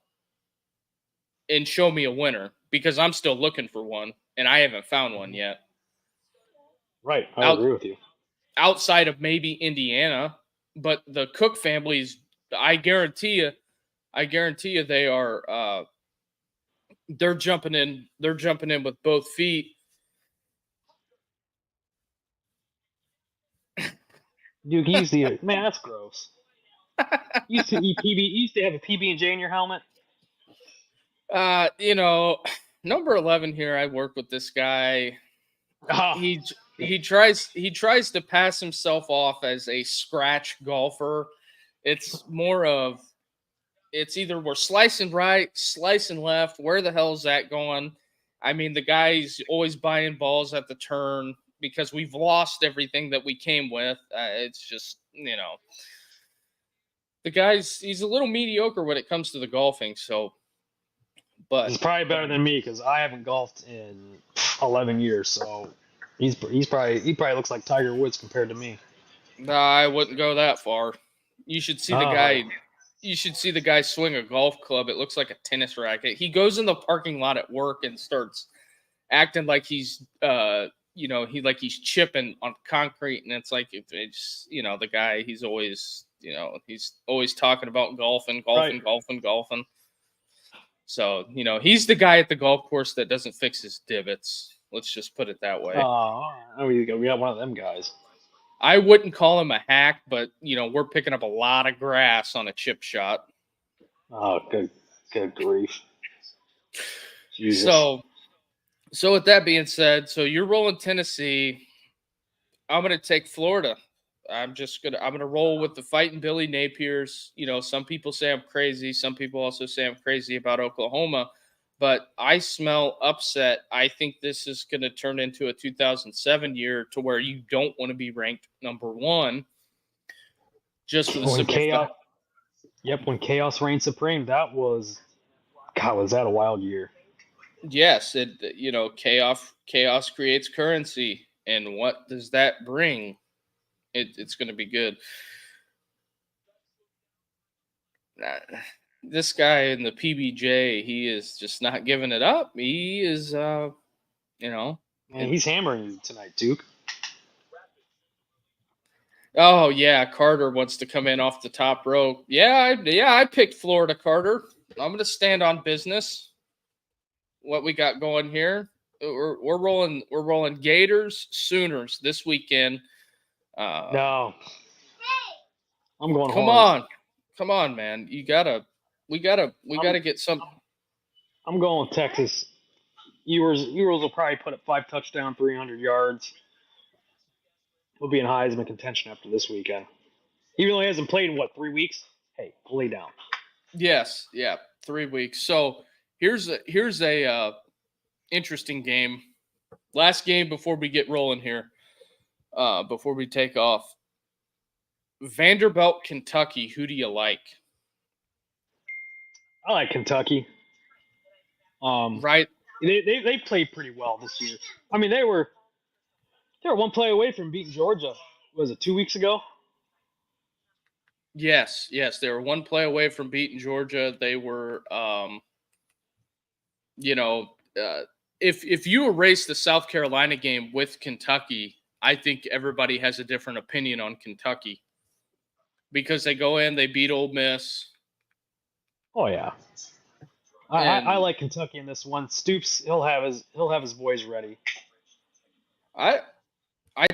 and show me a winner, because I'm still looking for one and I haven't found one yet. Right. I agree with you. Outside of maybe Indiana, but the Cook families, I guarantee you they are, they're jumping in with both feet. Dude, he used to, man, that's gross. You used to eat PB. You used to have a PB&J in your helmet. You know, number 11 here. I work with this guy. Oh. He tries to pass himself off as a scratch golfer. It's more of, it's either we're slicing right, slicing left. Where the hell is that going? I mean, the guy's always buying balls at the turn because we've lost everything that we came with. It's just, you know, the he's a little mediocre when it comes to the golfing. So, but he's probably better than me because I haven't golfed in 11 years. So he probably looks like Tiger Woods compared to me. Nah, I wouldn't go that far. You should see the guy. You should see the guy swing a golf club. It looks like a tennis racket. He goes in the parking lot at work and starts acting like he's, you know, he's chipping on concrete, and it's like, it's, you know, the guy. He's always, you know, he's always talking about golfing. So, you know, he's the guy at the golf course that doesn't fix his divots. Let's just put it that way. We got one of them guys. I wouldn't call him a hack, but, you know, we're picking up a lot of grass on a chip shot. Oh, good grief. Jesus. So with that being said, so you're rolling Tennessee. I'm going to take Florida. I'm going to roll with the fighting Billy Napiers. You know, some people say I'm crazy. Some people also say I'm crazy about Oklahoma. But I smell upset. I think this is going to turn into a 2007 year to where you don't want to be ranked number one. Just for the simple fact. Yep, when chaos reigned supreme, was that a wild year? Yes, you know, chaos creates currency, and what does that bring? It's going to be good. This guy in the PBJ, he is just not giving it up. He is, you know. Man, he's hammering you tonight, Duke. Oh, yeah, Carter wants to come in off the top rope. Yeah, I picked Florida, Carter. I'm going to stand on business. What we got going here. we're rolling Gators, Sooners this weekend. No. I'm going Come Horns. Come on, man. We gotta get some. I'm going with Texas. Ewers will probably put up 5 touchdowns, 300 yards. He'll be in Heisman contention after this weekend. Even though he hasn't played in, 3 weeks? Hey, lay down. Yes, yeah, 3 weeks. So here's a interesting game. Last game before we get rolling here, before we take off. Vanderbilt, Kentucky. Who do you like? I like Kentucky. Right. They played pretty well this year. I mean, they were 1 play away from beating Georgia. Was it 2 weeks ago? Yes, they were 1 play away from beating Georgia. They were, if you erase the South Carolina game with Kentucky, I think everybody has a different opinion on Kentucky because they go in, they beat Ole Miss. Oh yeah, I like Kentucky in this one. Stoops, he'll have his boys ready. I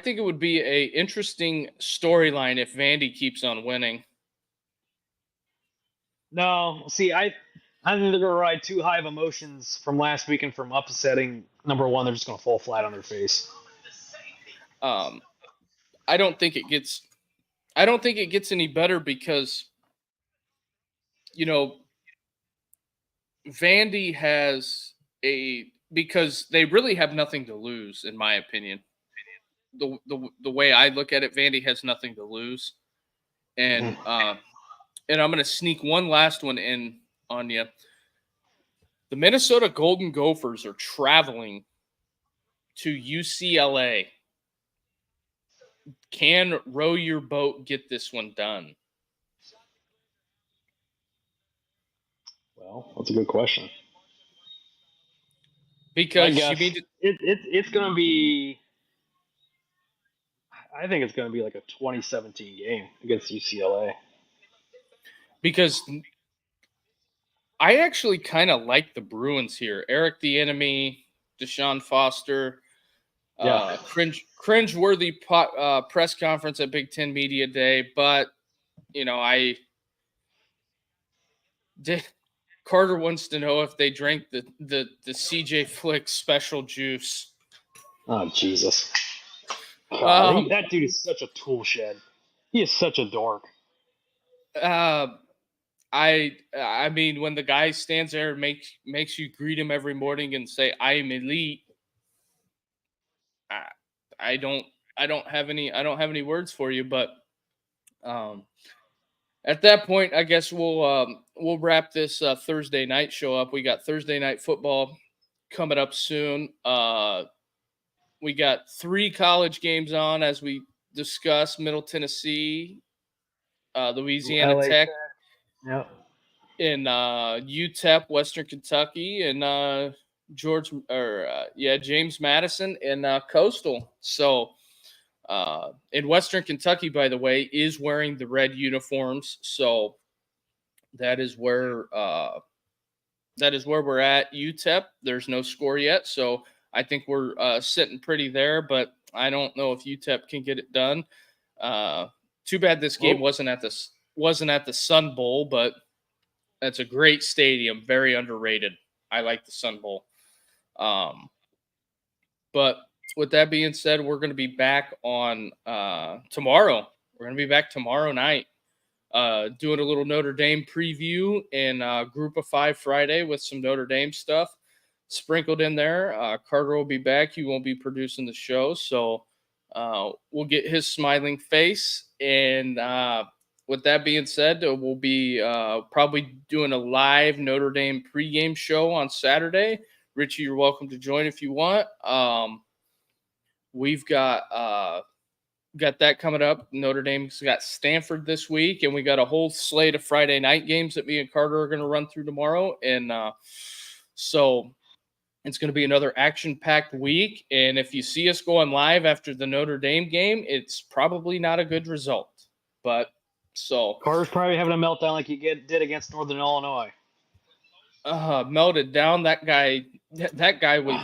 think it would be a interesting storyline if Vandy keeps on winning. No, see, I think they're going to ride too high of emotions from last week and from upsetting number one. They're just going to fall flat on their face. I don't think it gets any better because, Vandy has because they really have nothing to lose, in my opinion. The way I look at it, Vandy has nothing to lose, and I'm going to sneak one last one in on you. The Minnesota Golden Gophers are traveling to UCLA. Can Row Your Boat get this one done? Well, that's a good question. Because it's going to be. I think it's going to be like a 2017 game against UCLA. Because I actually kind of like the Bruins here. Eric the Enemy, Deshaun Foster. Cringe-worthy press conference at Big Ten Media Day, but Carter wants to know if they drank the CJ Flick special juice. Oh Jesus! God, that dude is such a tool shed. He is such a dork. I mean, when the guy stands there and makes you greet him every morning and say, "I am elite." I don't have any words for you, but at that point, I guess we'll wrap this Thursday night show up. We got Thursday night football coming up soon. We got 3 college games on as we discuss: Middle Tennessee, Louisiana Tech, in UTEP, Western Kentucky, and James Madison and Coastal. So in Western Kentucky, by the way, is wearing the red uniforms. So that is where we're at. UTEP, there's no score yet, so I think we're sitting pretty there. But I don't know if UTEP can get it done. Too bad this game wasn't at the Sun Bowl, but that's a great stadium, very underrated. I like the Sun Bowl. But with that being said, we're going to be back on tomorrow. We're going to be back tomorrow night doing a little Notre Dame preview and Group of 5 Friday with some Notre Dame stuff sprinkled in there. Carter will be back. He won't be producing the show, so we'll get his smiling face. And with that being said, we'll be probably doing a live Notre Dame pregame show on Saturday. Richie, you're welcome to join if you want. We've got that coming up. Notre Dame's got Stanford this week, and we got a whole slate of Friday night games that me and Carter are going to run through tomorrow. And so it's going to be another action-packed week. And if you see us going live after the Notre Dame game, it's probably not a good result. But so Carter's probably having a meltdown like he did against Northern Illinois. melted down. That guy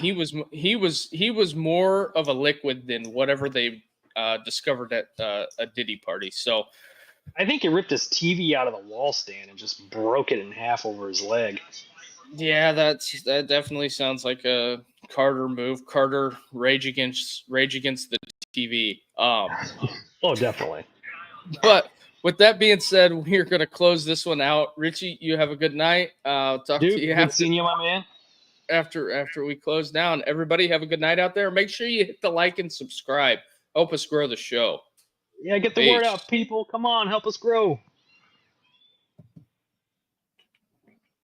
he was more of a liquid than whatever they discovered at a Diddy party. So I think he ripped his TV out of the wall stand and just broke it in half over his leg. yeah, that definitely sounds like a Carter move. Carter rage against the TV. Oh, definitely. But with that being said, we're going to close this one out. Richie, you have a good night. Talk Dude, to you good seeing you, my man. after we close down. Everybody have a good night out there. Make sure you hit the like and subscribe. Help us grow the show. Yeah, get the word out, people. Come on, help us grow.